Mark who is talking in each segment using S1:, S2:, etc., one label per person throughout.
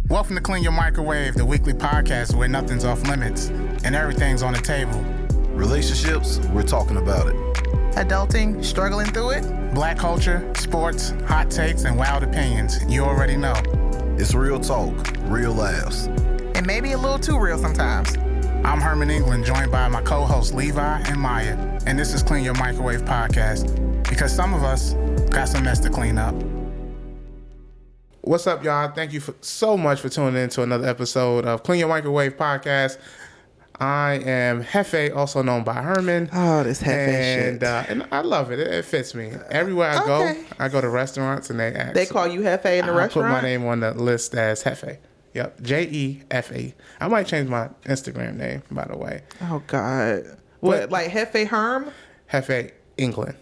S1: Welcome to Clean Your Microwave, the weekly podcast where nothing's off limits and everything's on the table.
S2: Relationships, we're talking about it.
S3: Adulting, struggling through it.
S1: Black culture, sports, hot takes, and wild opinions. You already know.
S2: It's real talk, real laughs.
S3: And maybe a little too real sometimes.
S1: I'm Herman England, joined by my co-hosts Levi and Maya. And this is Clean Your Microwave podcast, because some of us got some mess to clean up.
S4: What's up, y'all? Thank you so much for tuning in to another episode of Clean Your Microwave podcast. I am Hefe, also known by Herman.
S3: Oh, this Hefe shit.
S4: And I love it. It fits me. Everywhere I go to restaurants and they ask.
S3: They call you Hefe in the restaurant?
S4: I put my name on the list as Hefe. Yep, Jefe. I might change my Instagram name, by the way.
S3: Oh, God. What, like Hefe Herm?
S4: Hefe England.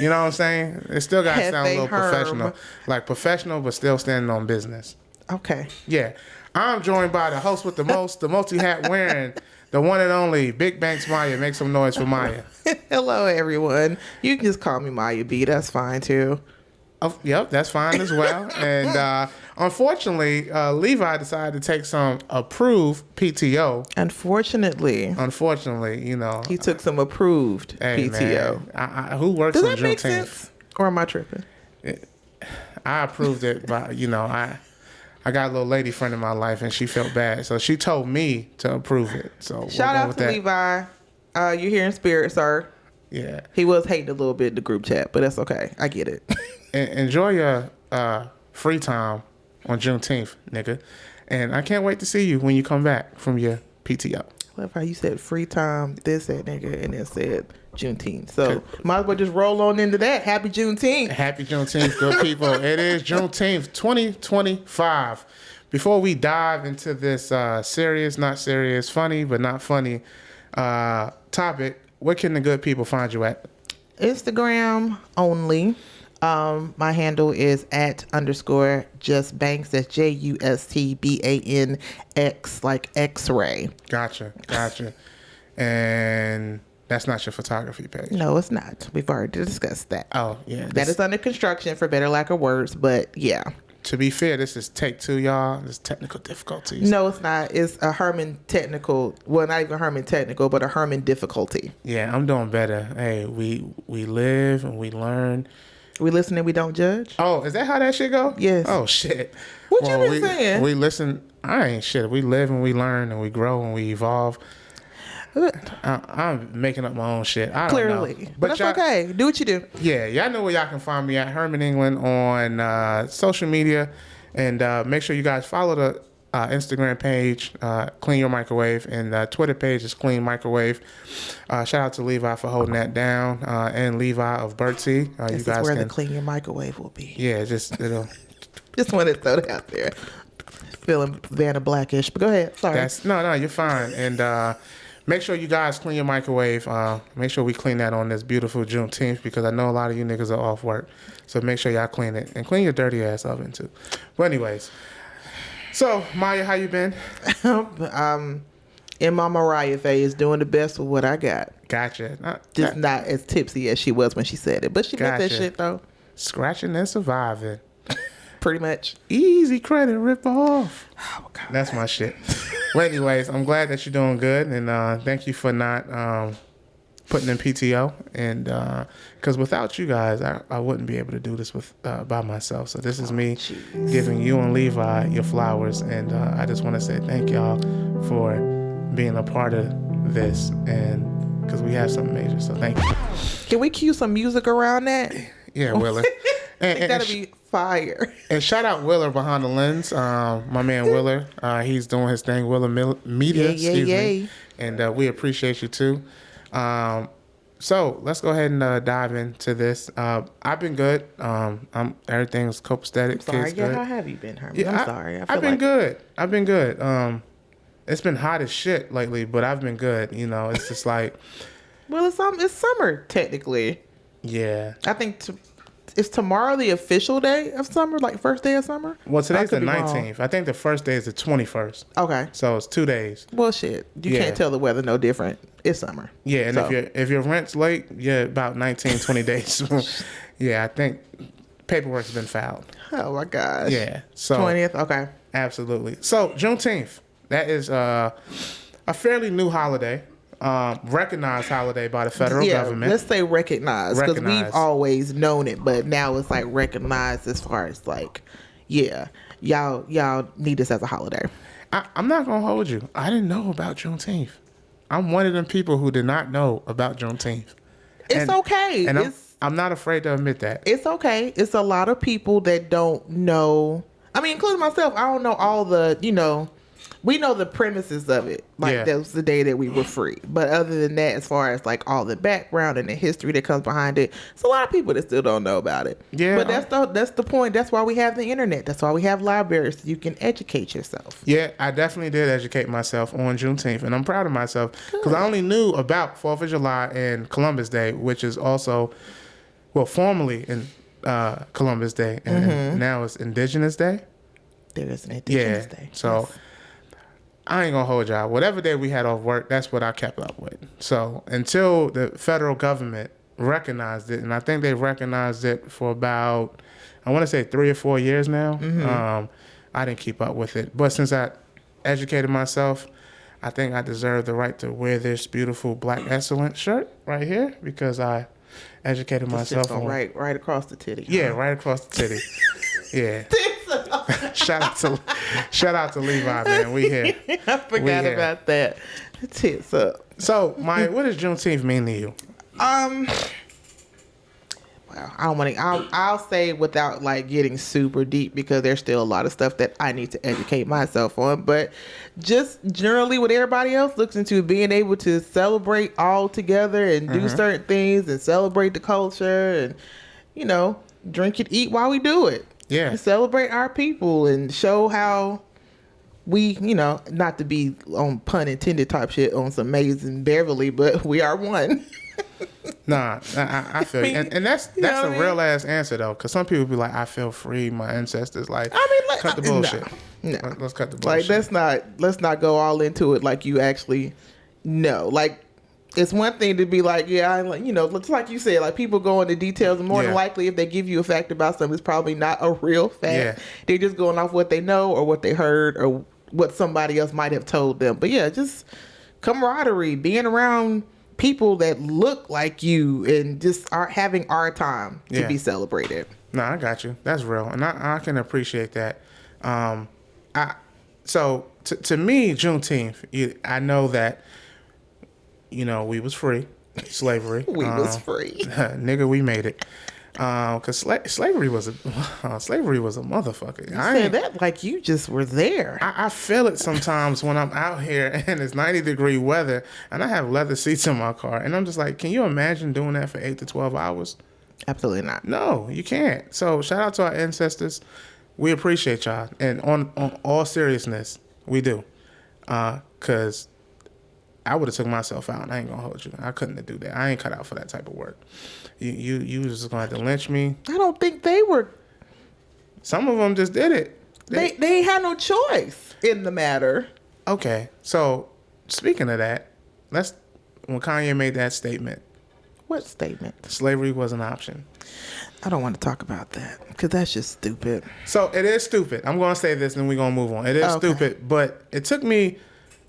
S4: You know what I'm saying? It still got to sound a little
S3: Herm.
S4: professional. Like professional, but still standing on business.
S3: Okay.
S4: Yeah. I'm joined by the host with the most, the multi-hat wearing, the one and only Big Banks Maya. Make some noise for Maya.
S3: Hello, everyone. You can just call me Maya B. That's fine, too.
S4: Oh, yep, that's fine as well. And unfortunately, Levi decided to take some approved PTO. Unfortunately, you know.
S3: He took some approved PTO.
S4: Man, who works
S3: Does
S4: on
S3: that
S4: Juneteenth?
S3: make sense? Or am I tripping?
S4: I approved it by, I got a little lady friend in my life and she felt bad. So she told me to approve it. So
S3: shout out to Levi. You're here in spirit, sir.
S4: Yeah.
S3: He was hating a little bit in the group chat, but that's okay. I get it.
S4: Enjoy your free time on Juneteenth, nigga. And I can't wait to see you when you come back from your PTO.
S3: I love how you said free time, this, that, nigga, and then said Juneteenth. So might as well just roll on into that. Happy Juneteenth.
S4: Happy Juneteenth, good people. It is Juneteenth 2025. Before we dive into this serious, not serious, funny, but not funny topic, where can the good people find you at?
S3: Instagram only. My handle is @_justbanks. That's JUSTBANX, like X-ray.
S4: Gotcha. And that's not your photography page.
S3: No, it's not. We've already discussed that.
S4: Oh, yeah.
S3: That is under construction, for better lack of words, but yeah.
S4: To be fair, this is take 2, y'all. There's technical difficulties.
S3: No, it's not. It's a Herman technical. Well, not even Herman technical, but a Herman difficulty.
S4: Yeah, I'm doing better. Hey, we live and we learn.
S3: We listen and we don't judge.
S4: Oh, is that how that shit go?
S3: Yes.
S4: Oh, shit.
S3: What you been saying?
S4: We listen. I ain't shit. We live and we learn and we grow and we evolve. I'm making up my own shit. I don't know.
S3: But that's okay. Do what you do.
S4: Yeah, y'all know where y'all can find me at, Herman England, on social media. And make sure you guys follow the Instagram page, Clean Your Microwave, and the Twitter page is Clean Microwave. Shout out to Levi for holding that down, and Levi of Bertie.
S3: This is where the Clean Your Microwave will be.
S4: Yeah, it'll.
S3: Just wanted to throw that out there. Feeling Vanna Blackish, but go ahead. Sorry.
S4: No, you're fine. And make sure you guys clean your microwave. Make sure we clean that on this beautiful Juneteenth, because I know a lot of you niggas are off work. So make sure y'all clean it, and clean your dirty ass oven too. But anyways. So, Maya, how you been?
S3: In my Mariah phase, doing the best with what I got.
S4: Gotcha.
S3: Not as tipsy as she was when she said it, but she got that shit though.
S4: Scratching and surviving.
S3: Pretty much.
S4: Easy credit rip off.
S3: Oh, God.
S4: That's my shit. Well, anyways, I'm glad that you're doing good, and thank you for not putting in PTO, and because without you guys, I wouldn't be able to do this by myself. So this is me giving you and Levi your flowers, and I just want to say thank y'all for being a part of this, and because we have something major. So thank you.
S3: Can we cue some music around that?
S4: Yeah, Willer. And
S3: that'll be fire.
S4: And shout out Willer behind the lens, my man Willer. He's doing his thing, Willer Media. Excuse me. And we appreciate you too. So let's go ahead and dive into this. I've been good. Everything's copacetic.
S3: Sorry,
S4: good.
S3: How have you been, Herman?
S4: Yeah,
S3: I'm sorry.
S4: I've been good. It's been hot as shit lately, but I've been good. You know, it's just like.
S3: Well, it's summer technically.
S4: Yeah.
S3: I think is tomorrow the official day of summer, like first day of summer?
S4: Well, today's the 19th. I think the first day is the 21st.
S3: Okay.
S4: So it's 2 days.
S3: Well, shit. You can't tell the weather no different. It's summer.
S4: Yeah, and if your rent's late, yeah, about 19, 20 days. Yeah, I think paperwork's been filed.
S3: Oh, my gosh.
S4: Yeah. So
S3: 20th? Okay.
S4: Absolutely. So Juneteenth, that is a fairly new holiday, recognized holiday by the federal government.
S3: Let's say recognized, because we've
S4: Recognized.
S3: always known it, but now it's like recognized as far as like, yeah, y'all need this as a holiday.
S4: I'm not gonna hold you. I didn't know about Juneteenth. I'm one of them people who did not know about Juneteenth.
S3: It's okay.
S4: And I'm not afraid to admit that.
S3: It's okay. It's a lot of people that don't know. I mean, including myself, I don't know all the, we know the premises of it. Like, that was the day that we were free. But other than that, as far as like all the background and the history that comes behind it, it's a lot of people that still don't know about it.
S4: Yeah.
S3: But that's the point. That's why we have the internet. That's why we have libraries, so you can educate yourself.
S4: Yeah, I definitely did educate myself on Juneteenth, and I'm proud of myself because I only knew about 4th of July and Columbus Day, which is also, formerly in Columbus Day, and now it's Indigenous Day.
S3: There is an Indigenous Day.
S4: So
S3: Yes.
S4: I ain't gonna hold y'all. Whatever day we had off work, that's what I kept up with. So until the federal government recognized it, and I think they recognized it for about, I want to say 3 or 4 years now. I didn't keep up with it, but since I educated myself, I think I deserve the right to wear this beautiful Black Excellence shirt right here because I educated myself on
S3: right across the titty.
S4: Yeah, right across the titty. Yeah. Shout out to Levi, man. We here.
S3: I forgot about that. Tits up.
S4: So, Maya, what does Juneteenth mean to you?
S3: Well, I don't want to. I'll say without like getting super deep because there's still a lot of stuff that I need to educate myself on. But just generally, what everybody else looks into, being able to celebrate all together and do certain things and celebrate the culture and drink and eat while we do it.
S4: Yeah.
S3: And celebrate our people and show how we, not to be on pun intended type shit on some amazing Beverly, but we are one.
S4: Nah, I feel you. And that's a real ass answer though, because some people be like, I feel free, my ancestors. Like, cut the bullshit.
S3: No.
S4: Let's cut the bullshit.
S3: Like, let's not go all into it like you actually know. Like, it's one thing to be like, it's like you said, like people go into details, and more than likely, if they give you a fact about something, it's probably not a real fact.
S4: Yeah.
S3: They're just going off what they know or what they heard or what somebody else might have told them. But yeah, just camaraderie, being around people that look like you and just are having our time to be celebrated.
S4: No, I got you. That's real, and I can appreciate that. So to me, Juneteenth, I know that we was free, slavery.
S3: We was free,
S4: nigga. We made it. Cause slavery was a motherfucker.
S3: You said that like you just were there.
S4: I feel it sometimes when I'm out here and it's 90-degree weather and I have leather seats in my car and I'm just like, can you imagine doing that for 8 to 12 hours?
S3: Absolutely not.
S4: No, you can't. So shout out to our ancestors. We appreciate y'all, and on all seriousness, we do. Cause I would have took myself out. I ain't gonna hold you. I couldn't do that. I ain't cut out for that type of work. You was just gonna have to lynch me.
S3: I don't think they were.
S4: Some of them just did it.
S3: They had no choice in the matter.
S4: Okay, so speaking of that, when Kanye made that statement.
S3: What statement?
S4: Slavery was an option.
S3: I don't want to talk about that because that's just stupid.
S4: So it is stupid. I'm gonna say this, and then we're gonna move on. It is stupid, but it took me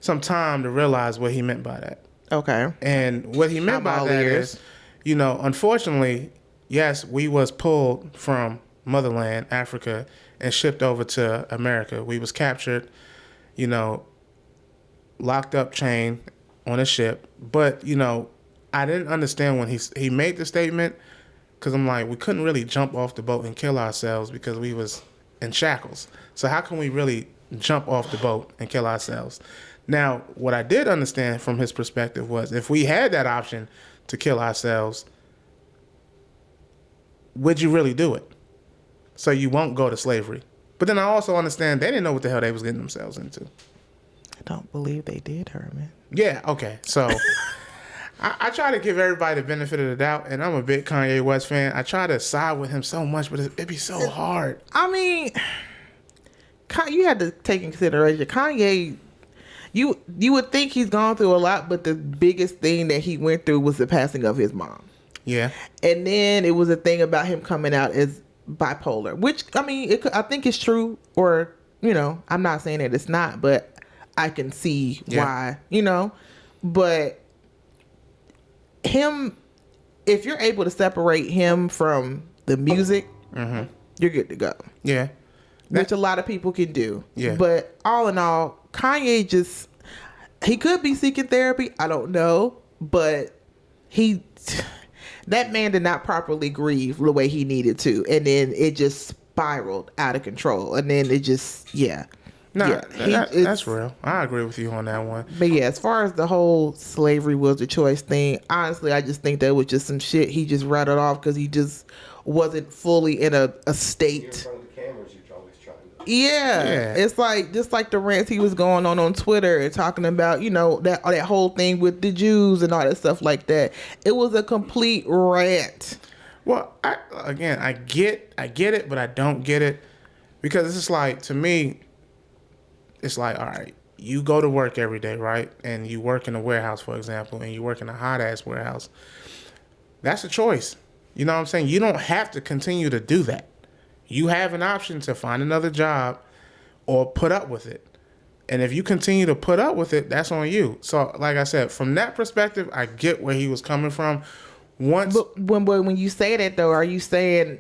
S4: some time to realize what he meant by that.
S3: Okay.
S4: And what he meant by that is, unfortunately, yes, we was pulled from motherland, Africa, and shipped over to America. We was captured, locked up, chained on a ship. But, I didn't understand when he made the statement because I'm like, we couldn't really jump off the boat and kill ourselves because we was in shackles. So how can we really jump off the boat and kill ourselves? Now, what I did understand from his perspective was if we had that option to kill ourselves, would you really do it? So you won't go to slavery. But then I also understand they didn't know what the hell they was getting themselves into.
S3: I don't believe they did, Herman.
S4: Yeah, okay. So I try to give everybody the benefit of the doubt, and I'm a big Kanye West fan. I try to side with him so much, but it'd be so hard.
S3: I mean, you had to take in consideration, Kanye... You would think he's gone through a lot, but the biggest thing that he went through was the passing of his mom.
S4: Yeah.
S3: And then it was a thing about him coming out as bipolar, which, I mean, I think it's true or I'm not saying that it's not, but I can see why, but him, if you're able to separate him from the music, you're good to go.
S4: Yeah.
S3: Which a lot of people can do.
S4: Yeah.
S3: But all in all, Kanye he could be seeking therapy. I don't know. But that man did not properly grieve the way he needed to. And then it just spiraled out of control. And then it just,
S4: that's real. I agree with you on that one.
S3: But yeah, as far as the whole slavery was the choice thing, honestly, I just think that was just some shit he just rattled off because he just wasn't fully in a state. Yeah, it's like just like the rants he was going on Twitter and talking about, that whole thing with the Jews and all that stuff like that. It was a complete rant.
S4: Well, I get it, but I don't get it because it's just like, to me, it's like, all right, you go to work every day, right? And you work in a warehouse, for example, and you work in a hot ass warehouse. That's a choice. You know what I'm saying? You don't have to continue to do that. You have an option to find another job or put up with it. And if you continue to put up with it, that's on you. So, like I said, from that perspective, I get where he was coming from. But
S3: when you say that, though, are you saying,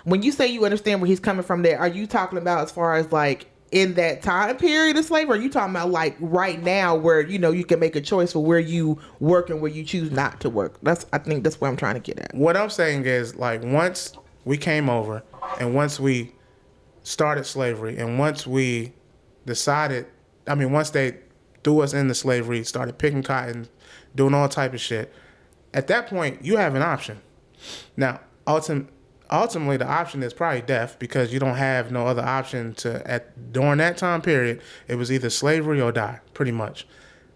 S3: when you say you understand where he's coming from there, are you talking about as far as like in that time period of slavery? Or are you talking about like right now where, you can make a choice for where you work and where you choose not to work? I think that's what I'm trying to get at.
S4: What I'm saying is, like, once we came over and once we started slavery and once we decided, once they threw us into slavery, started picking cotton, doing all type of shit, at that point, you have an option. Now, ultimately, the option is probably death because you don't have no other option during that time period. It was either slavery or die, pretty much.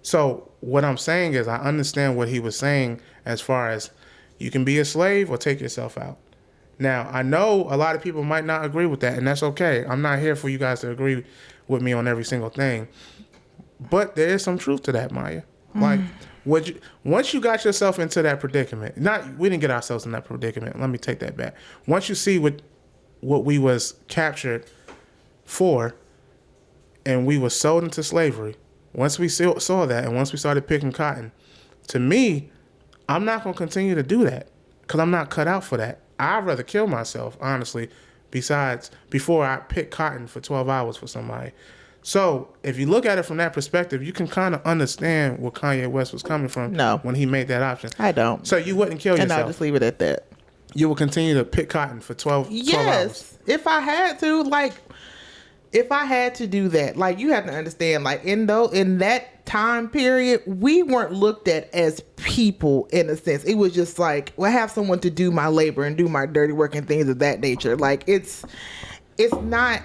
S4: So what I'm saying is I understand what he was saying as far as you can be a slave or take yourself out. Now, I know a lot of people might not agree with that, and that's okay. I'm not here for you guys to agree with me on every single thing. But there is some truth to that, Maya. Like, once you got yourself into that predicament, we didn't get ourselves in that predicament. Let me take that back. Once you see what we was captured for and we was sold into slavery, once we saw that and once we started picking cotton, to me, I'm not going to continue to do that because I'm not cut out for that. I'd rather kill myself, honestly, before I pick cotton for 12 hours for somebody. So if you look at it from that perspective, you can kind of understand where Kanye West was coming from when he made that option.
S3: I don't.
S4: So you wouldn't kill yourself.
S3: And I'll just leave it at that.
S4: You will continue to pick cotton for 12 hours.
S3: Yes. If I had to do that, like, you have to understand, like, in that time period, we weren't looked at as people in a sense. It was just like, well, I have someone to do my labor and do my dirty work and things of that nature. Like, it's not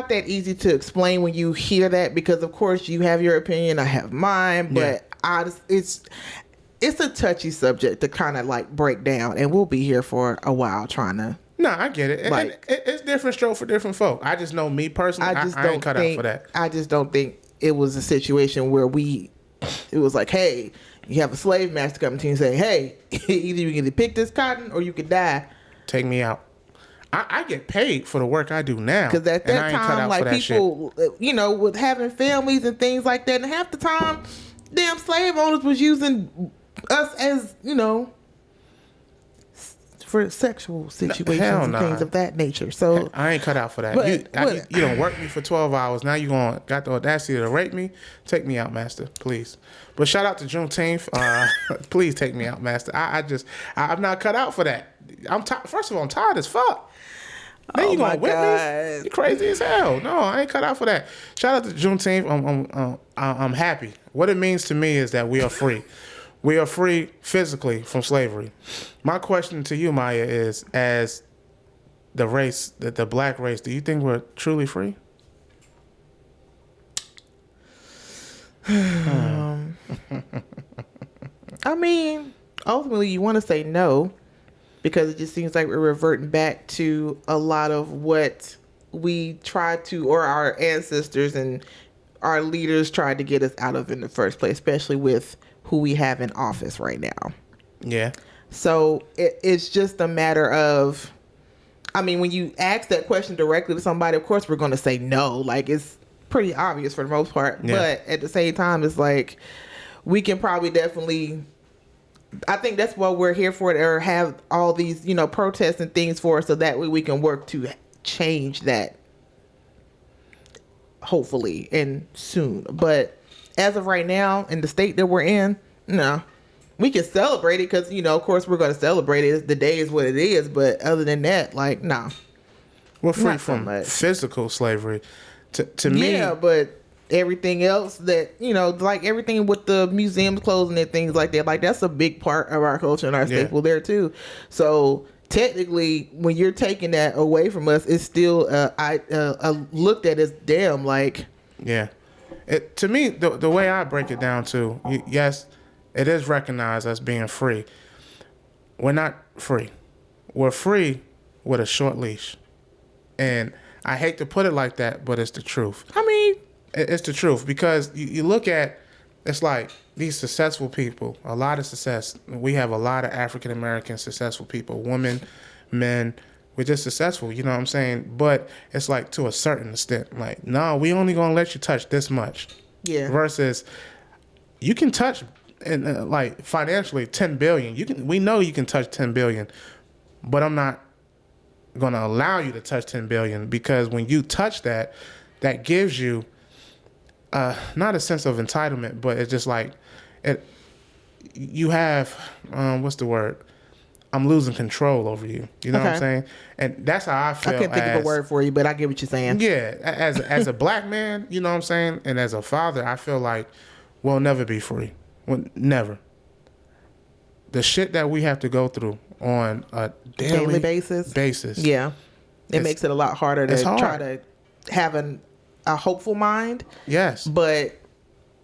S3: that easy to explain when you hear that because, of course, you have your opinion, I have mine, but it's a touchy subject to kind of like break down, and we'll be here for a while trying to.
S4: No, I get it. Like, it's different stroke for different folk. I just know me personally, I ain't cut out for that.
S3: I just don't think it was a situation where it was like, hey, you have a slave master coming to you and saying, hey, either you can pick this cotton or you could die.
S4: Take me out. I get paid for the work I do now.
S3: Because at that time, like, people, with having families and things like that, and half the time, damn slave owners was using us as, for sexual situations and things of that nature. So
S4: I ain't cut out for that. You don't work me for 12 hours. Now you got the audacity to rape me. Take me out, master, please. But shout out to Juneteenth. Please take me out, master. I'm not cut out for that. First of all, I'm tired as fuck. Then you gonna whip me? You crazy as hell. No, I ain't cut out for that. Shout out to Juneteenth. I'm happy. What it means to me is that we are free. We are free physically from slavery. My question to you, Maya, is as the race, the black race, do you think we're truly free?
S3: I mean, ultimately, you want to say no, because it just seems like we're reverting back to a lot of what we tried to, or our ancestors and our leaders tried to get us out of in the first place, especially with who we have in office right now.
S4: Yeah.
S3: So it's just a matter of, I mean, when you ask that question directly to somebody, of course we're going to say no. Like, it's pretty obvious for the most part.
S4: Yeah.
S3: But at the same time, it's like we can probably definitely. I think that's what we're here for, or have all these, protests and things for, so that way we can work to change that. Hopefully and soon. But as of right now, in the state that we're in, no. We can celebrate it because, of course we're going to celebrate it. The day is what it is. But other than that, like, no.
S4: We're free
S3: Not so
S4: from
S3: much.
S4: physical slavery. To me,
S3: Yeah, but everything else that, like everything with the museums closing and things like that, like that's a big part of our culture and our staple there too. So technically, when you're taking that away from us, it's still looked at as damn, like.
S4: Yeah. To me, the way I break it down too, yes, it is recognized as being free. We're not free. We're free with a short leash. And I hate to put it like that, but it's the truth.
S3: I mean,
S4: it's the truth, because you look at, it's like these successful people, a lot of success. We have a lot of African American successful people, women, men. We're just successful, you know what I'm saying? But it's like to a certain extent. Like, no, we only gonna let you touch this much.
S3: yeah.
S4: Versus, you can touch, and like financially, 10 billion. We know you can touch 10 billion, but I'm not gonna allow you to touch 10 billion, because when you touch that gives you not a sense of entitlement, but it's just like you have what's the word? I'm losing control over you. You know what I'm saying? And that's how I feel.
S3: I can't think of a word for you, but I get what you're saying.
S4: Yeah, as a black man, you know what I'm saying, and as a father, I feel like we'll never be free. Never. The shit that we have to go through on a daily basis.
S3: Yeah. It makes it a lot harder to
S4: hard.
S3: try to have a hopeful mind.
S4: Yes.
S3: But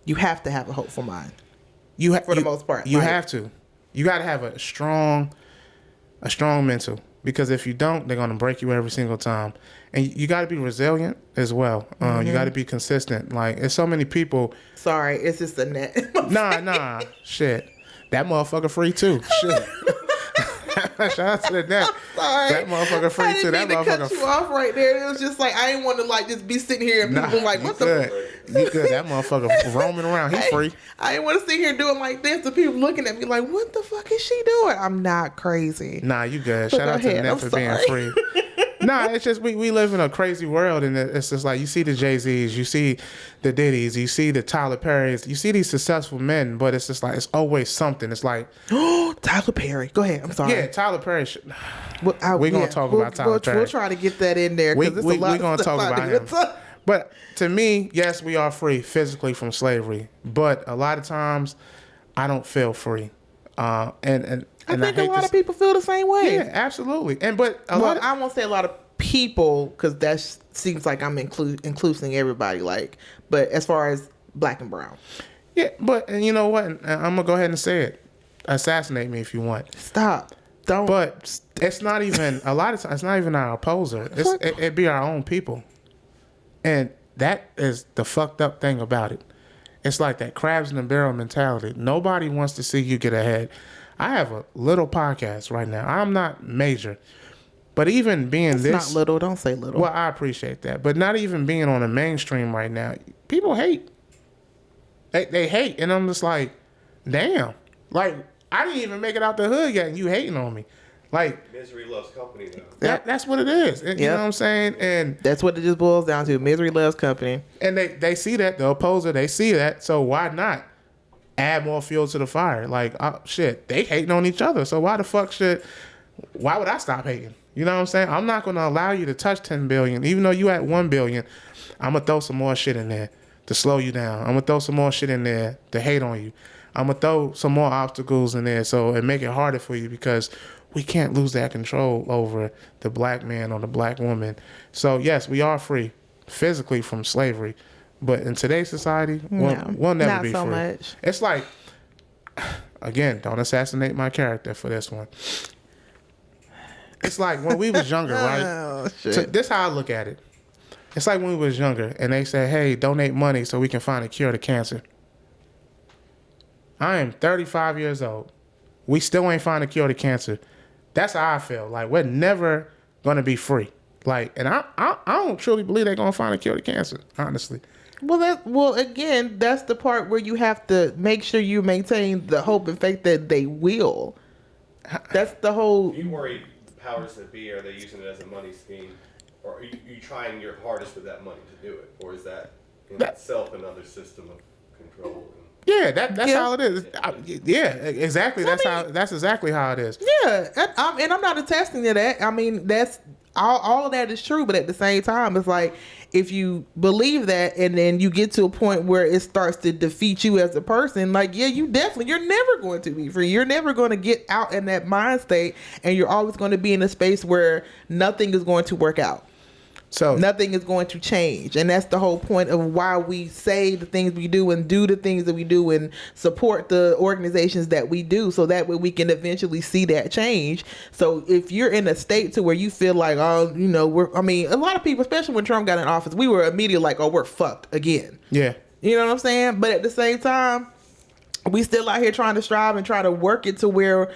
S3: you have to have a hopeful mind. For the most part.
S4: You
S3: Like,
S4: have to. You got to have a strong mental, because if you don't, they're going to break you every single time. And you got to be resilient as well. You got to be consistent. Like, there's so many people.
S3: Sorry, it's just a net.
S4: Nah, shit. That motherfucker free too. Shit. Shout out to the net.
S3: Sorry.
S4: That motherfucker free too. That
S3: I didn't mean to cut
S4: motherfucker.
S3: you off right there. It was just like, I didn't want to like just be sitting here and people like, what the
S4: You good. That motherfucker roaming around. He free.
S3: I didn't want to sit here doing like this and people looking at me like, what the fuck is she doing? I'm not crazy.
S4: Nah, you good.
S3: But
S4: Shout
S3: go
S4: out to the
S3: ahead.
S4: net
S3: I'm
S4: for
S3: sorry.
S4: being free. Nah, it's just we live in a crazy world, and it's just like you see the Jay-Z's, you see the Diddy's, you see the Tyler Perry's, you see these successful men, but it's just like it's always something. It's like,
S3: Tyler Perry. Go ahead. I'm sorry.
S4: yeah, Tyler Perry.
S3: We're
S4: gonna talk about Tyler Perry.
S3: We'll try to get that in there.
S4: We're
S3: It's a lot of
S4: gonna
S3: stuff
S4: talk
S3: I
S4: about
S3: need to
S4: him.
S3: talk-
S4: But to me, yes, we are free physically from slavery, but a lot of times I don't feel free. And
S3: I think a lot of people feel the same way.
S4: Yeah, absolutely. But
S3: I won't say a lot of people, because that seems like I'm including everybody. Like, but as far as black and brown,
S4: yeah. But and you know what? I'm gonna go ahead and say it. Assassinate me if you want.
S3: stop. Don't.
S4: But it's not even a lot of times. It's not even our opposer. It be our own people, and that is the fucked up thing about it. It's like that crabs in the barrel mentality. Nobody wants to see you get ahead. I have a little podcast right now. I'm not major, but even being
S3: it's not little. Don't say little.
S4: Well, I appreciate that, but not even being on the mainstream right now, people hate. They hate, and I'm just like, damn. Like, I didn't even make it out the hood yet, and you hating on me. Like,
S5: misery loves company now.
S4: that's what it is. You know what I'm saying? And
S3: that's what it just boils down to. Misery loves company.
S4: And they see that, the opposer, they see that, so why not add more fuel to the fire? Like, shit, they hating on each other, so why would I stop hating? You know what I'm saying? I'm not going to allow you to touch 10 billion. Even though you at 1 billion, I'm going to throw some more shit in there to slow you down. I'm going to throw some more shit in there to hate on you. I'm going to throw some more obstacles in there so it make it harder for you, because we can't lose that control over the black man or the black woman. So, yes, we are free physically from slavery. But in today's society, we'll never be free. Not so much. It's like, again, don't assassinate my character for this one. It's like when we was younger, right?
S3: Oh, shit.
S4: So this how I look at it. It's like when we was younger and they said, hey, donate money so we can find a cure to cancer. I am 35 years old. We still ain't find a cure to cancer. That's how I feel. Like, we're never going to be free. Like, and I don't truly believe they're going to find a cure to cancer, honestly.
S3: Well, again, that's the part where you have to make sure you maintain the hope and faith that they will. That's the whole.
S5: You worry, powers that be, are they using it as a money scheme, or are you trying your hardest with that money to do it, or is that in itself another system of control?
S4: Yeah, that's how it is. Yeah, exactly. That's exactly how it is.
S3: Yeah, and I'm not attesting to that. I mean, that's all of that is true, but at the same time, it's like if you believe that, and then you get to a point where it starts to defeat you as a person, like you're never going to be free. You're never going to get out in that mind state, and you're always going to be in a space where nothing is going to work out. So nothing is going to change. And that's the whole point of why we say the things we do and do the things that we do and support the organizations that we do, so that way we can eventually see that change. So if you're in a state to where you feel like, a lot of people, especially when Trump got in office, we were immediately like, oh, we're fucked again. Yeah. You know what I'm saying? But at the same time, we still out here trying to strive and try to work it to where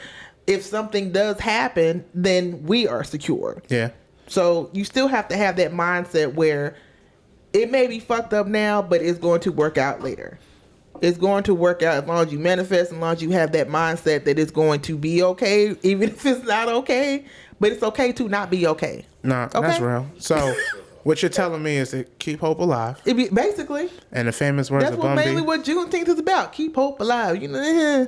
S3: if something does happen, then we are secure. Yeah. So you still have to have that mindset where it may be fucked up now, but it's going to work out later. It's going to work out as long as you manifest, as long as you have that mindset that it's going to be okay, even if it's not okay. But it's okay to not be okay.
S4: Nah, okay? That's real. So what you're telling me is to keep hope alive.
S3: Basically.
S4: And the famous words of Bun B.
S3: That's mainly what Juneteenth is about. Keep hope alive. You know.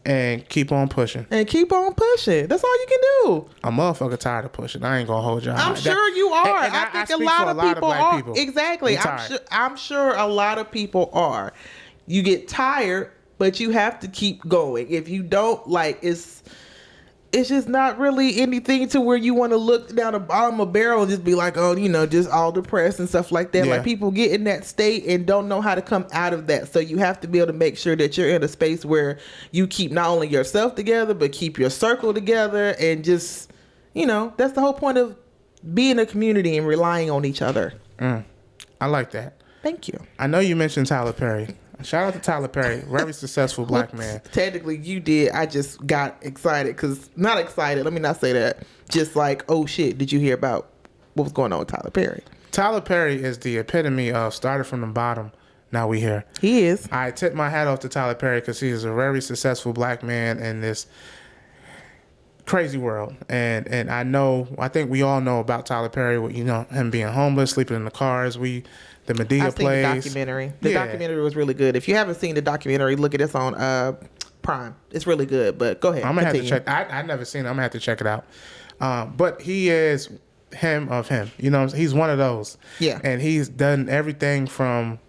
S4: And keep on pushing.
S3: That's all you can do.
S4: A motherfucker tired of pushing. I ain't gonna hold y'all.
S3: I'm sure you are. And I think a lot of people are. People. Exactly. I'm sure a lot of people are. You get tired, but you have to keep going. If you don't, it's just not really anything to where you want to look down the bottom of a barrel and just be like, oh, just all depressed and stuff like that. Yeah. Like, people get in that state and don't know how to come out of that. So you have to be able to make sure that you're in a space where you keep not only yourself together, but keep your circle together, and just, that's the whole point of being a community and relying on each other.
S4: I like that.
S3: Thank you.
S4: I know you mentioned Tyler Perry. Shout out to Tyler Perry, very successful black man.
S3: Technically, you did. I just got excited not excited. Let me not say that. Just like, oh shit, did you hear about what was going on with Tyler Perry?
S4: Tyler Perry is the epitome of started from the bottom. Now we here.
S3: He is.
S4: I tip my hat off to Tyler Perry because he is a very successful black man in this crazy world. And I think we all know about Tyler Perry. Him being homeless, sleeping in the cars. The Medea plays.
S3: The documentary. The documentary was really good. If you haven't seen the documentary, look at this on Prime. It's really good. But go ahead.
S4: I'm gonna have to check. I've never seen it. I'm gonna have to check it out. But he is him of him. He's one of those. Yeah. And he's done everything from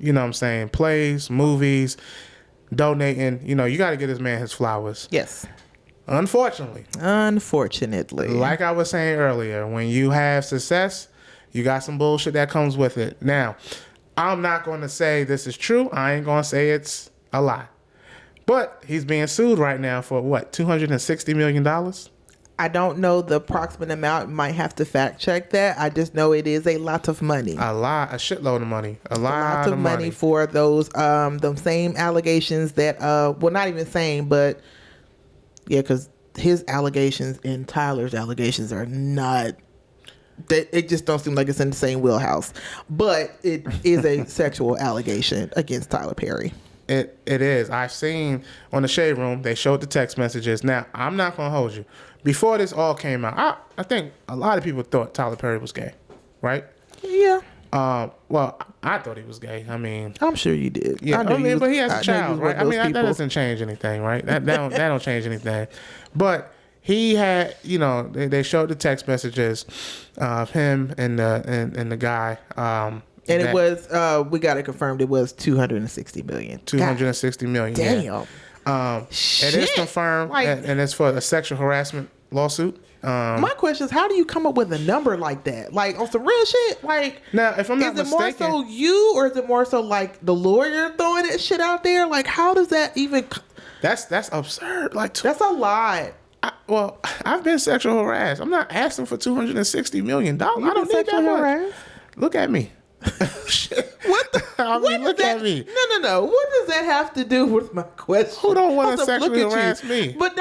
S4: plays, movies, donating. You got to get this man his flowers.
S3: Yes.
S4: Unfortunately.
S3: Like
S4: I was saying earlier, when you have success, you got some bullshit that comes with it. Now, I'm not going to say this is true. I ain't going to say it's a lie. But he's being sued right now for what, $260 million?
S3: I don't know the approximate amount. Might have to fact check that. I just know it is a lot of money.
S4: A shitload of money. A lot of money
S3: for those them same allegations that not even same, but yeah, because his allegations and Tyler's allegations are not. It just don't seem like it's in the same wheelhouse, but it is a sexual allegation against Tyler Perry.
S4: It is. I've seen on the Shade Room, they showed the text messages. Now, I'm not going to hold you. Before this all came out, I think a lot of people thought Tyler Perry was gay, right?
S3: Yeah.
S4: Well, I thought he was gay. I mean,
S3: I'm sure you did.
S4: Yeah, but he has a child, right? I mean, that doesn't change anything, right? That don't change anything. But he had, they showed the text messages of him and the guy. And
S3: it was, we got it confirmed, it was $260 million.
S4: $260 million.
S3: Damn.
S4: Yeah. It is confirmed, and it's for a sexual harassment lawsuit.
S3: My question is, how do you come up with a number like that? Like, on some real shit? Like,
S4: now, if I'm not mistaken,
S3: is it more so you, or is it more so like the lawyer throwing that shit out there? Like, how does that even?
S4: That's absurd. Like,
S3: that's a lot.
S4: I've been sexual harassed. I'm not asking for $260 million. I don't need that much. Look at me.
S3: What the? Look at me. No. What does that have to do with my question?
S4: Who don't want to
S3: Look
S4: sexually
S3: at you.
S4: harass me?
S3: But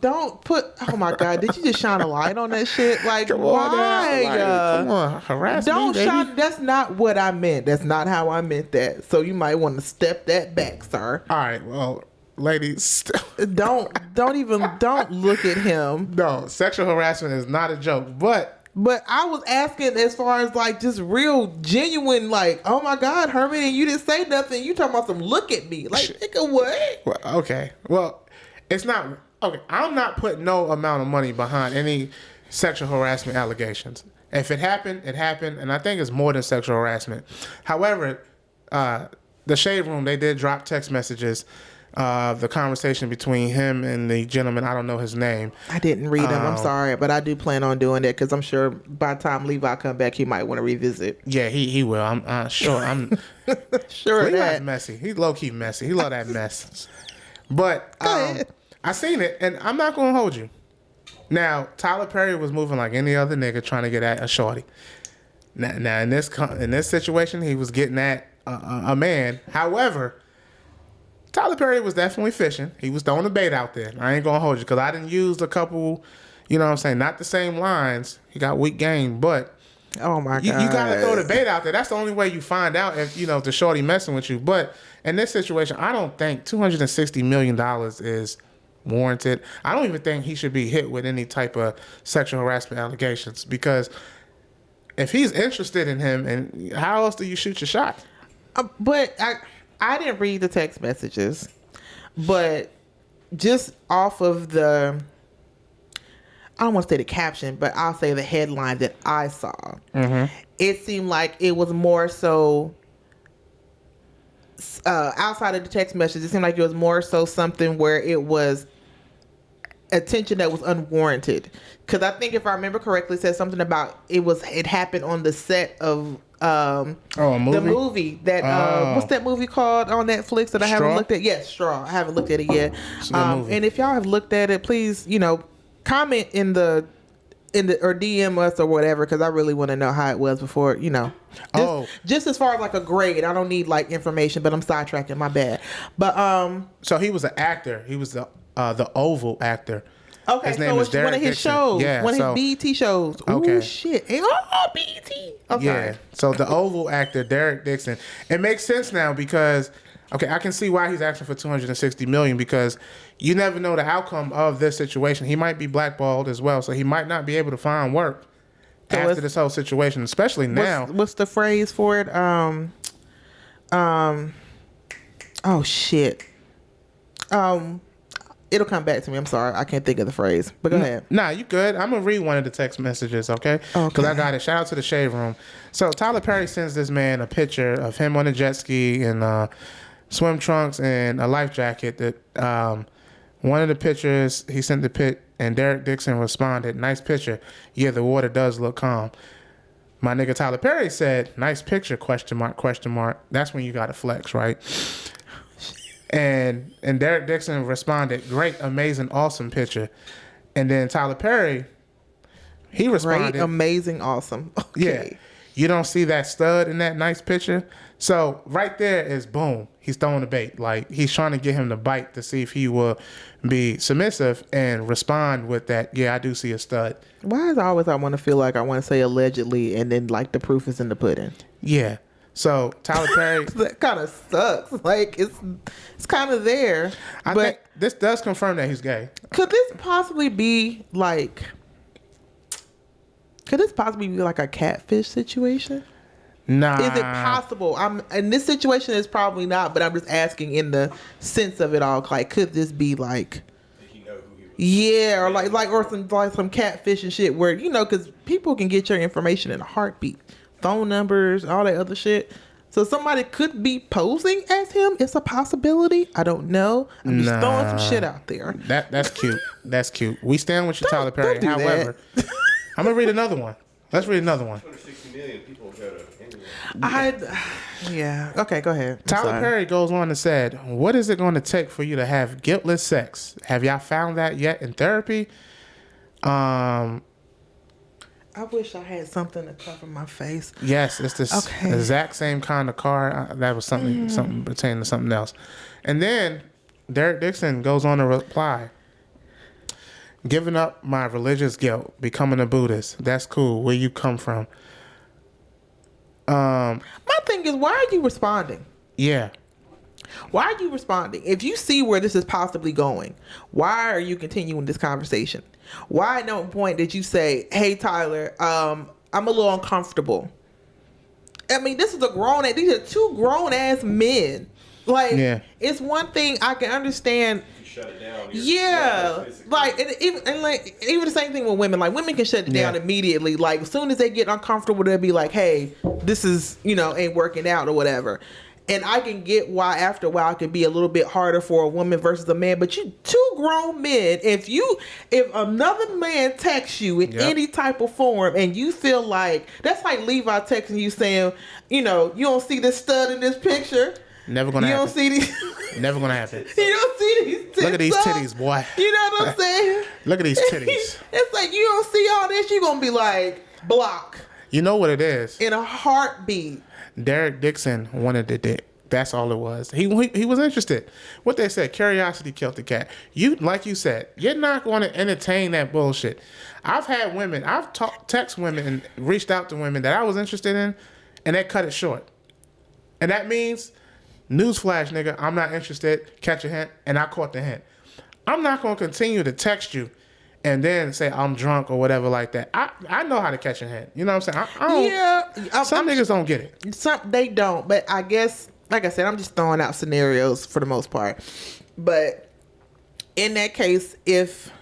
S3: don't put. Oh my God! Did you just shine a light on that shit? Like,
S4: Come on now.
S3: why?
S4: Like, come on, harass
S3: Don't
S4: me, baby.
S3: shine. That's not what I meant. That's not how I meant that. So you might want to step that back, sir.
S4: All right, well, ladies,
S3: Don't look at him.
S4: no, sexual harassment is not a joke, but
S3: I was asking as far as like just real genuine, like, oh my God, Herman, and you didn't say nothing. You talking about some look at me. Like, nigga, what?
S4: well, okay. Well, it's not okay. I'm not putting no amount of money behind any sexual harassment allegations. If it happened, it happened, and I think it's more than sexual harassment. However, the Shade Room, they did drop text messages of the conversation between him and the gentleman. I don't know his name.
S3: I didn't read them. I'm sorry, but I do plan on doing that because I'm sure by the time Levi come back, he might want to revisit.
S4: Yeah, he will. I'm sure. I'm
S3: Sure of
S4: Levi's
S3: that.
S4: messy. He's low key messy. He love that mess. But I seen it, and I'm not gonna hold you. Now, Tyler Perry was moving like any other nigga trying to get at a shorty. Now in this situation, he was getting at a man. However, Tyler Perry was definitely fishing. He was throwing the bait out there. I ain't gonna hold you because I didn't use a couple, you know what I'm saying, not the same lines. He got weak game, but
S3: Oh my God.
S4: you gotta throw the bait out there. That's the only way you find out if the shorty messing with you. But in this situation, I don't think $260 million is warranted. I don't even think he should be hit with any type of sexual harassment allegations because if he's interested in him, and how else do you shoot your shot?
S3: But I didn't read the text messages, but just off of the, I don't want to say the caption, but I'll say the headline that I saw. Mm-hmm. It seemed like it was more so outside of the text message. It seemed like it was more so something where it was attention that was unwarranted. Because I think if I remember correctly, it said something about it happened on the set of
S4: a movie?
S3: the movie that what's that movie called on Netflix that I haven't
S4: Straw?
S3: looked at? Yes, Straw. I haven't looked at it yet.
S4: It's a good movie.
S3: And if y'all have looked at it, please comment in the or DM us or whatever, because I really want to know how it was before just as far as like a grade. I don't need like information, but I'm sidetracking, my bad. But
S4: So he was an actor. He was the Oval actor.
S3: okay,
S4: His name
S3: so
S4: is
S3: it's one
S4: Derek
S3: of his
S4: Dixon.
S3: shows,
S4: Yeah,
S3: one of
S4: so-
S3: his BET shows.
S4: Okay.
S3: Ooh, shit. Oh, BET. Okay.
S4: Yeah. So the Oval actor, Derek Dixon. It makes sense now because, okay, I can see why he's asking for $260 million because you never know the outcome of this situation. He might be blackballed as well, so he might not be able to find work
S3: So
S4: after
S3: it's-
S4: this whole situation, especially now.
S3: What's the phrase for it? Oh shit. It'll come back to me. I'm sorry. I can't think of the phrase. But go ahead.
S4: Nah, you good. I'm going to read one of the text messages, okay? Because I got it. Shout out to the Shade Room. So Tyler Perry sends this man a picture of him on a jet ski and swim trunks and a life jacket. That one of the pictures, he sent the pic, and Derek Dixon responded, "Nice picture. Yeah, the water does look calm." My nigga Tyler Perry said, "Nice picture, question mark, question mark." That's when you got to flex, right? And Derek Dixon responded, "Great, amazing, awesome picture." And then Tyler Perry, he responded,
S3: Great, amazing, awesome. Okay.
S4: "Yeah, you don't see that stud in that nice picture?" So right there is boom. He's throwing the bait. Like he's trying to get him to bite to see if he will be submissive and respond with that. Yeah, I do see a stud.
S3: Why is it always I want to feel like I want to say allegedly and then like the proof is in the pudding?
S4: Yeah. So Tyler Perry,
S3: That kind of sucks. Like it's kind of there.
S4: I
S3: but
S4: think this does confirm that he's gay.
S3: could this possibly be like? Could this possibly be like a catfish situation?
S4: Nah.
S3: Is it possible? I'm in this situation. Is probably not, but I'm just asking in the sense of it all. Like, could this be like,
S5: Did he know who he was?
S3: yeah, or or some catfish and shit where because people can get your information in a heartbeat, phone numbers, all that other shit. So somebody could be posing as him. It's a possibility. I don't know. I'm just throwing some shit out there.
S4: That's cute. That's cute. We stand with you, Tyler Perry.
S3: don't do that.
S4: However, I'm gonna read another one. Let's read another one.
S5: 260 million people go to anywhere.
S3: Yeah. Okay, go ahead. I'm
S4: Tyler
S3: sorry.
S4: Perry goes on and said, "What is it going to take for you to have guiltless sex? Have y'all found that yet in therapy?"
S3: I I wish I had something to cover my face.
S4: Yes, it's this exact same kind of car. That was something pertaining to something else. And then Derek Dixon goes on to reply, giving up my religious guilt, becoming a Buddhist. That's cool. Where you come from?
S3: My thing is, why are you responding?
S4: Yeah.
S3: Why are you responding? If you see where this is possibly going, why are you continuing this conversation? Why at no point did you say, hey, Tyler, I'm a little uncomfortable? I mean, these are two grown-ass men. Like, it's one thing I can understand.
S5: You shut it down.
S3: Yeah. Like, and even the same thing with women. Like, women can shut it down immediately. Like, as soon as they get uncomfortable, they'll be like, hey, this is, ain't working out or whatever. And I can get why after a while it can be a little bit harder for a woman versus a man. But you two grown men, if another man texts you in any type of form and you feel like, that's like Levi texting you saying, you don't see this stud in this picture.
S4: Never gonna happen.
S3: You don't see these.
S4: Never gonna happen.
S3: You don't see these tits.
S4: Look at these titties, boy.
S3: You know what I'm saying?
S4: Look at these titties.
S3: It's like, you don't see all this, you're gonna be like, block.
S4: You know what it is?
S3: In a heartbeat.
S4: Derek Dixon wanted the dick. That's all it was. He was interested. What they said, curiosity killed the cat. Like you said, you're not going to entertain that bullshit. I've had women, text women and reached out to women that I was interested in, and they cut it short. And that means, newsflash, nigga, I'm not interested. Catch a hint, and I caught the hint. I'm not going to continue to text you and then say I'm drunk or whatever like that. I know how to catch a hint. You know what I'm saying? Some niggas don't get it.
S3: They don't, but I guess, like I said, I'm just throwing out scenarios for the most part. But in that case, if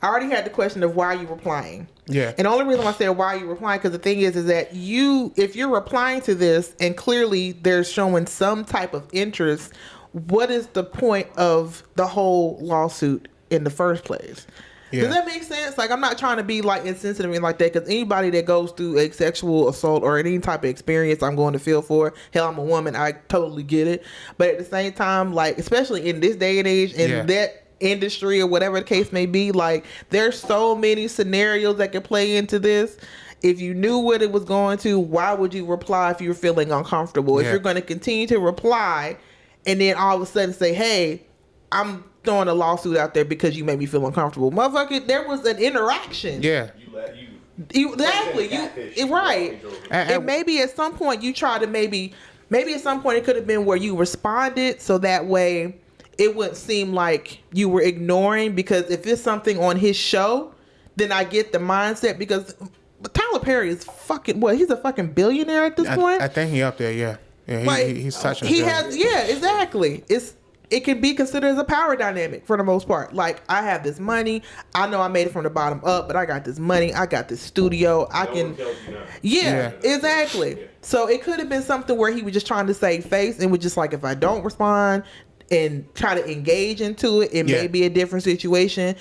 S3: I already had the question of why you replying.
S4: Yeah.
S3: And the only reason I said why you replying, because the thing is that if you're replying to this and clearly they're showing some type of interest, what is the point of the whole lawsuit in the first place? Yeah. Does that make sense? Like, I'm not trying to be like insensitive and like that, because anybody that goes through a sexual assault or any type of experience, I'm going to feel for. Hell, I'm a woman. I totally get it. But at the same time, like, especially in this day and age, in that industry or whatever the case may be, like, there's so many scenarios that can play into this. If you knew what it was going to, why would you reply if you were feeling uncomfortable? If you're going to continue to reply and then all of a sudden say, hey, I'm throwing a lawsuit out there because you made me feel uncomfortable. Motherfucker, there was an interaction.
S4: Yeah.
S3: Exactly. Right. And maybe at some point you try to maybe at some point it could have been where you responded so that way it wouldn't seem like you were ignoring, because if it's something on his show, then I get the mindset, because Tyler Perry is he's a fucking billionaire at this point.
S4: I think he up there, yeah. Yeah, he's touching.
S3: Exactly. It can be considered as a power dynamic for the most part. Like, I have this money. I know I made it from the bottom up, but I got this money. I got this studio. Exactly. Yeah. So it could have been something where he was just trying to save face and was just like, if I don't respond and try to engage into it, it may be a different situation.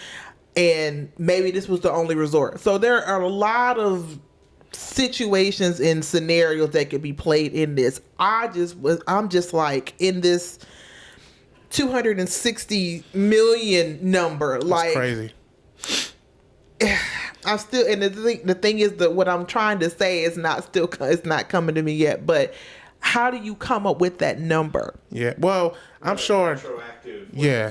S3: And maybe this was the only resort. So there are a lot of situations and scenarios that could be played in this. I'm just like, in this 260 million number. That's like,
S4: crazy.
S3: I'm still, and the thing is that what I'm trying to say is it's not coming to me yet. But how do you come up with that number?
S4: Yeah, well, I'm sure. Yeah,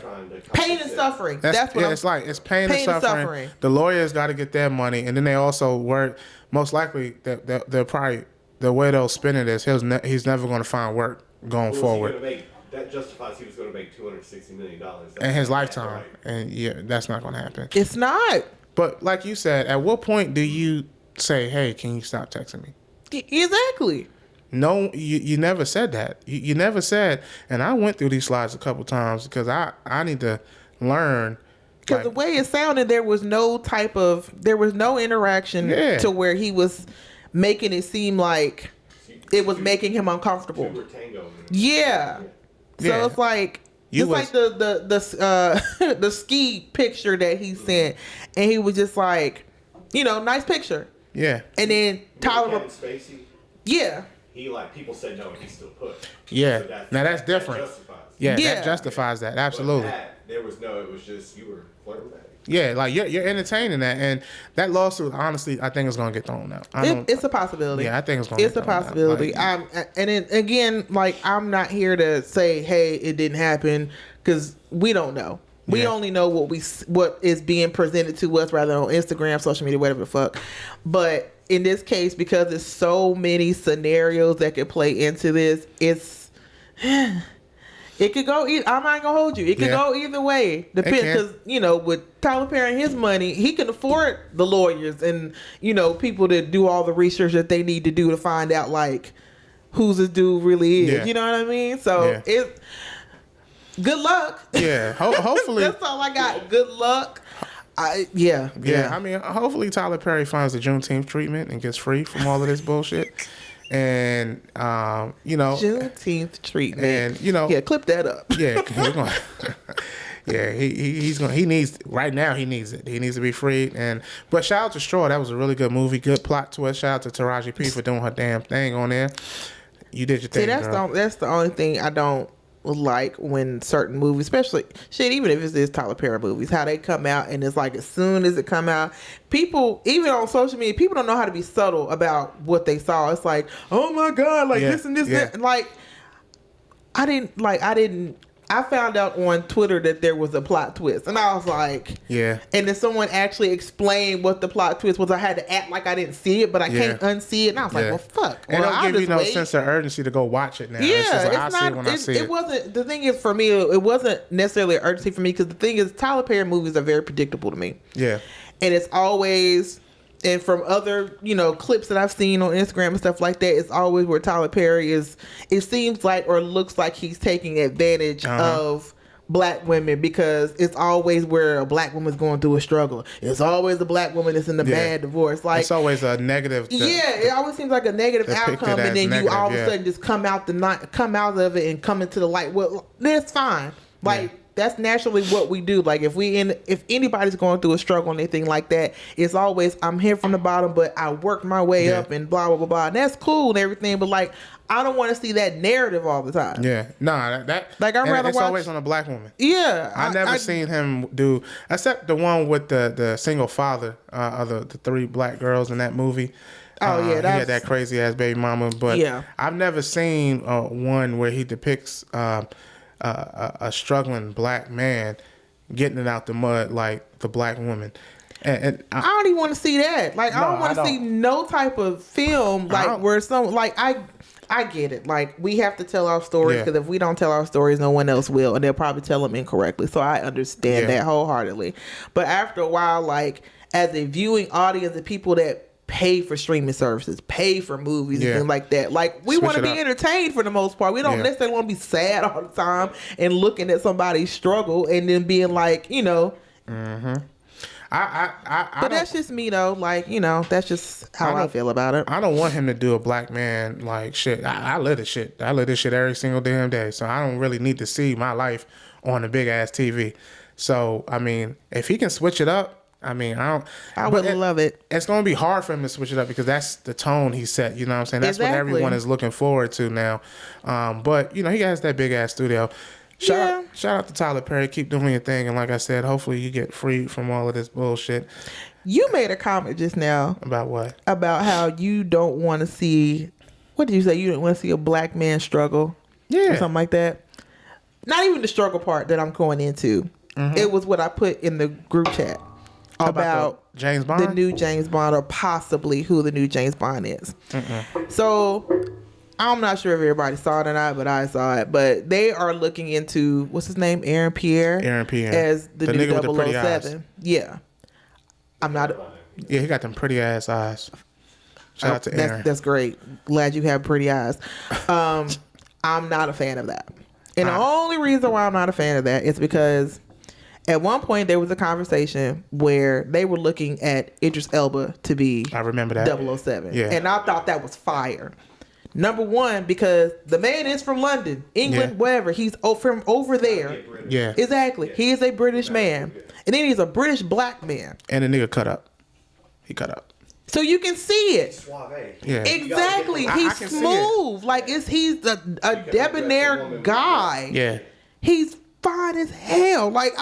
S3: pain and suffering. That's what
S4: it's pain and suffering. The lawyers got to get their money, and then they also work. Most likely, they're probably, the way they'll spin it is he's never going to find work going forward.
S5: That justifies he was going to make $260 million
S4: in his lifetime, and that's not going to happen.
S3: It's not.
S4: But like you said, at what point do you say, "Hey, can you stop texting me?"
S3: Exactly.
S4: No, you never said that. You never said, and I went through these slides a couple times because I need to learn.
S3: Because the way it sounded, there was no interaction to where he was making it seem like it was making him uncomfortable. Yeah. So it's like like the ski picture that he sent, and he was just like, nice picture.
S4: Yeah.
S3: And then Tyler
S5: Spacey.
S3: Yeah.
S5: He people said no, and he still put.
S4: Yeah.
S5: So
S4: now that's different.
S5: That justifies.
S4: Yeah, that justifies that. Absolutely.
S5: There was it was just you were flirting back.
S4: Yeah, like you're entertaining that, and that lawsuit, honestly, I think is gonna get thrown out.
S3: It's a possibility.
S4: Yeah, I think it's gonna.
S3: It's a possibility.
S4: Like,
S3: And then, again, like I'm not here to say, hey, it didn't happen, because we don't know. We only know what is being presented to us, rather on Instagram, social media, whatever the fuck. But in this case, because there's so many scenarios that could play into this, it could go. I'm not gonna hold you. It could go either way. Depends, because with Tyler Perry and his money, he can afford the lawyers and people to do all the research that they need to do to find out like who's this dude really is.
S4: Yeah.
S3: You know what I mean? So it. Good luck.
S4: Yeah. Hopefully.
S3: That's all I got. Good luck. Yeah.
S4: I mean, hopefully Tyler Perry finds the Juneteenth treatment and gets free from all of this bullshit. And
S3: Juneteenth treatment.
S4: And
S3: clip that up.
S4: Yeah, we're going. Yeah, he needs right now. He needs it. He needs to be freed. But shout out to Straw. That was a really good movie. Good plot twist. Shout out to Taraji P for doing her damn thing on there. You did your thing. See,
S3: that's the only thing I don't like when certain movies, especially even if it's Tyler Perry movies, how they come out and it's like as soon as it come out, people even on social media, people don't know how to be subtle about what they saw. It's like, oh my god, like this and this, that. Like I found out on Twitter that there was a plot twist, and I was like, yeah. And then someone actually explained what the plot twist was. I had to act like I didn't see it, but I can't unsee it. And I was like, well, fuck.
S4: And
S3: well,
S4: don't give you no sense of urgency to go watch it now.
S3: Yeah,
S4: it's just like, I see it when I see it.
S3: It wasn't. The thing is, for me, it wasn't necessarily an urgency for me, because the thing is, Tyler Perry movies are very predictable to me. Yeah, and it's always. And from other, clips that I've seen on Instagram and stuff like that, it's always where Tyler Perry is, it seems like, or looks like he's taking advantage of black women, because it's always where a black woman's going through a struggle. It's always a black woman that's in the bad divorce. Like,
S4: it's always a negative.
S3: It always seems like a negative outcome, and then you all of a sudden just come out of it and come into the light. Well, that's fine. Like, that's naturally what we do. Like, if anybody's going through a struggle or anything like that, it's always, I'm here from the bottom, but I worked my way up and blah, blah, blah, blah. And that's cool and everything, but like, I don't want to see that narrative all the time. Yeah. Nah, that like, I'd rather watch. It's always on a black woman. Yeah.
S4: I never seen him do, except the one with the single father of the three black girls in that movie. Oh, yeah. He had that crazy ass baby mama, but I've never seen one where he depicts a struggling black man getting it out the mud like the black woman. And
S3: I don't even want to see that. Like, I don't want to see no type of film like where some, like, I get it. Like, we have to tell our stories, because if we don't tell our stories, no one else will, and they'll probably tell them incorrectly. So I understand that wholeheartedly. But after a while, like, as a viewing audience and people that pay for streaming services, pay for movies and things like that, like, we want to be entertained for the most part. We don't necessarily want to be sad all the time and looking at somebody struggle and then being like, but that's just me though. Like, that's just how I feel about it.
S4: I don't want him to do a black man like shit. I live this shit. I live this shit every single damn day. So I don't really need to see my life on a big ass TV. So I mean, if he can switch it up, I mean, I would
S3: love it.
S4: It's going to be hard for him to switch it up, because that's the tone he set. You know what I'm saying? That's what everyone is looking forward to now. But he has that big ass studio. Shout out to Tyler Perry. Keep doing your thing, and like I said, hopefully you get freed from all of this bullshit.
S3: You made a comment just now
S4: about what?
S3: About how you don't want to see. What did you say? You don't want to see a black man struggle? Yeah, or something like that. Not even the struggle part that I'm going into. Mm-hmm. It was what I put in the group chat about
S4: James Bond,
S3: the new James Bond, or possibly who the new James Bond is. Mm-mm. So I'm not sure if everybody saw it or not, but I saw it. But they are looking into, what's his name? Aaron Pierre as the new 007. Yeah. I'm not.
S4: Yeah, he got them pretty ass eyes. Shout out to Aaron.
S3: That's great. Glad you have pretty eyes. I'm not a fan of that. And the only reason why I'm not a fan of that is because at one point there was a conversation where they were looking at Idris Elba to be,
S4: I remember that,
S3: 007. Yeah. And I thought that was fire. Number one, because the man is from London, England, wherever. He's from over there. Yeah. Exactly. He is a British man. And then he's a British black man.
S4: And the nigga cut up. He cut up.
S3: So you can see it.
S5: Suave.
S3: Yeah. Exactly. He's smooth. Like, he's a debonair guy.
S4: Yeah.
S3: He's fine as hell. Like,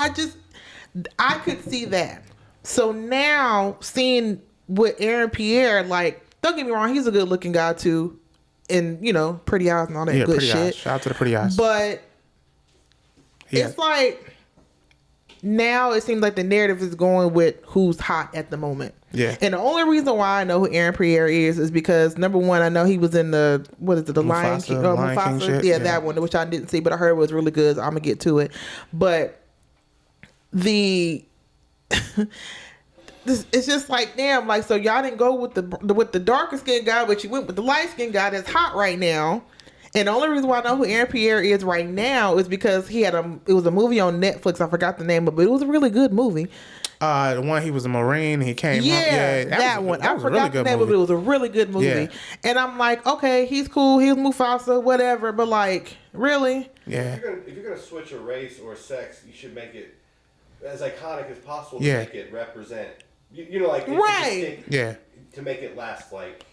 S3: I could see that. So now seeing with Aaron Pierre, like, don't get me wrong, he's a good looking guy too, and you know, pretty eyes and all that good
S4: pretty
S3: shit.
S4: eyes. Shout out to the pretty eyes.
S3: But it's like now it seems like the narrative is going with who's hot at the moment.
S4: Yeah.
S3: And the only reason why I know who Aaron Pierre is because number one, I know he was in the Lion King,
S4: Lion King shit?
S3: Yeah, that one, which I didn't see, but I heard was really good. So I'm gonna get to it. But it's just like, damn, like, so y'all didn't go with the darker skinned guy, but you went with the light skinned guy that's hot right now. And the only reason why I know who Aaron Pierre is right now is because it was a movie on Netflix. I forgot the name of it, but it was a really good movie.
S4: The one he was a Marine, he came up.
S3: Yeah, that one. I forgot the name of it. It was a really good movie.
S4: Yeah.
S3: And I'm like, okay, he's cool. He's Mufasa, whatever. But like, really?
S4: Yeah.
S5: If you're gonna switch a race or a sex, you should make it as iconic as possible to
S4: Yeah.
S5: make it represent. You know, like
S3: Right.
S4: Yeah.
S5: To make it last like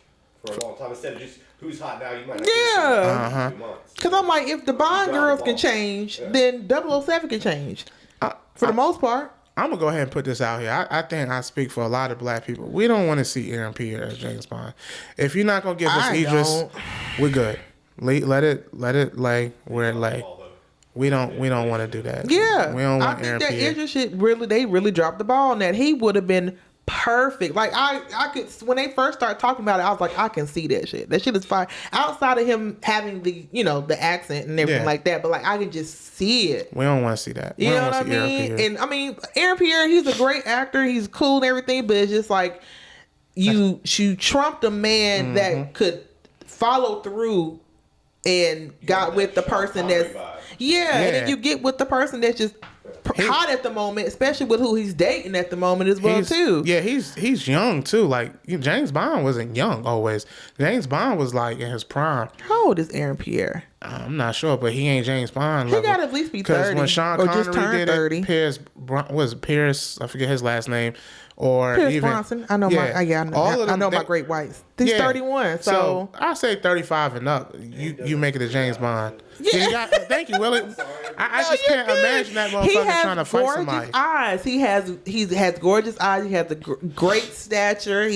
S5: for a long time instead of just who's hot now. You might not
S3: Yeah.
S5: get it in 2 months.
S3: Because I'm like, if the Bond
S5: Drop
S3: girls
S5: the
S3: can
S5: ball.
S3: change,
S5: Yeah.
S3: then 007 can change. For the most part.
S4: I'm gonna go ahead and put this out here. I think I speak for a lot of black people. We don't want to see Aaron Pierre as James Bond. If you're not gonna give us
S3: I
S4: Idris,
S3: don't.
S4: we're good. Let it lay where it lay. We don't want to do that.
S3: Yeah.
S4: we don't
S3: I
S4: want
S3: think
S4: Aaron
S3: that
S4: Pierre.
S3: Idris shit they really dropped the ball on that. He would have been perfect. Like I could, when they first started talking about it, I was like, I can see that shit. That shit is fine. Outside of him having the, you know, the accent and everything
S4: Yeah.
S3: like that, but like I can just see it.
S4: We don't want to see that. We
S3: You
S4: don't
S3: know what I
S4: wanna see Aaron
S3: mean?
S4: Pierre.
S3: And I mean, Aaron Pierre, he's a great actor. He's cool and everything, but it's just like you trumped a man
S4: Mm-hmm.
S3: that could follow through and got with the person that's
S5: vibe.
S3: and then you get with the person that's just hot at the moment, especially with who he's dating at the moment as well too.
S4: Yeah, he's young too. Like James Bond wasn't young always. James Bond was like in his prime.
S3: How old is Aaron Pierre?
S4: I'm not sure, but he ain't James Bond.
S3: He
S4: level.
S3: got to at least be 30.
S4: Because when Sean
S3: or
S4: Connery
S3: just turned
S4: did
S3: 30.
S4: it, Pierce, I forget his last name, or
S3: Pierce
S4: even
S3: Bronson. I know
S4: all
S3: my great whites. He's 31, so
S4: I say 35 and up. You make it a James Bond. Yeah. Thank you, Willie. I
S3: No,
S4: just
S3: you
S4: can't
S3: good.
S4: imagine that
S3: He
S4: motherfucker
S3: has
S4: trying to fight
S3: gorgeous
S4: somebody.
S3: eyes. He has gorgeous eyes. He has a great stature.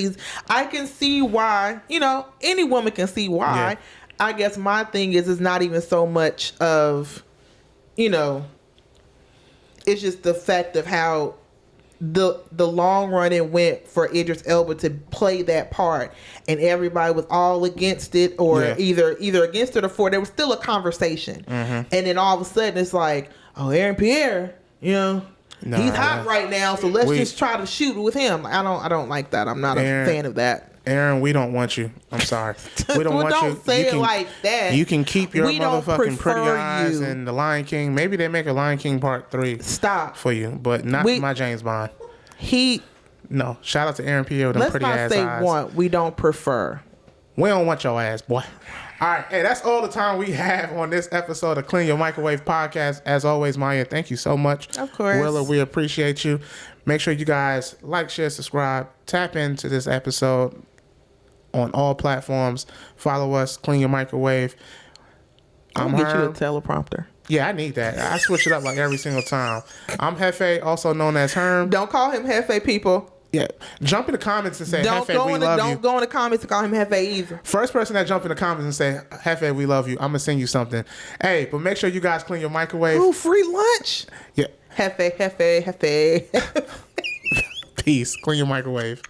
S3: I can see why. You know, any woman can see why.
S4: Yeah.
S3: I guess my thing is, it's not even so much of, you know, it's just the fact of how the long run it went for Idris Elba to play that part, and everybody was all against it, or
S4: Yeah.
S3: either against it or for. There was still a conversation, and then all of a sudden it's like, oh, Aaron Pierre, you know, he's hot right now, so let's just try to shoot with him. I don't like that. I'm not a fan of that.
S4: Aaron, we don't want you. I'm sorry. We don't
S3: Well,
S4: want you.
S3: don't say it like that.
S4: You can keep your
S3: We don't
S4: motherfucking pretty
S3: prefer
S4: eyes
S3: you.
S4: and the Lion King. Maybe they make a Lion King Part 3
S3: Stop.
S4: for you, but not my James Bond. No. Shout out to Aaron Pierre with them
S3: Let's
S4: pretty
S3: not
S4: ass
S3: say
S4: eyes.
S3: want. We don't prefer.
S4: We don't want your ass, boy. All right. Hey, that's all the time we have on this episode of Clean Your Microwave podcast. As always, Maya, thank you so much.
S3: Of course.
S4: Willa, we appreciate you. Make sure you guys like, share, subscribe, tap into this episode on all platforms. Follow us, Clean Your Microwave.
S3: I'm
S4: I'm
S3: get you a
S4: Herb.
S3: teleprompter.
S4: Yeah, I need that. I switch it up like every single time. I'm Hefe, also known as Herm.
S3: Don't call him Hefe, people.
S4: Yeah. Jump in the comments and say,
S3: Don't
S4: Hefe, we love you.
S3: go in the comments and call him Hefe either.
S4: First person that jump in the comments and say, Hefe, we love you, I'm going to send you something. Hey, but make sure you guys clean your microwave.
S3: Ooh, free lunch.
S4: Yeah.
S3: Hefe.
S4: Peace. Clean your microwave.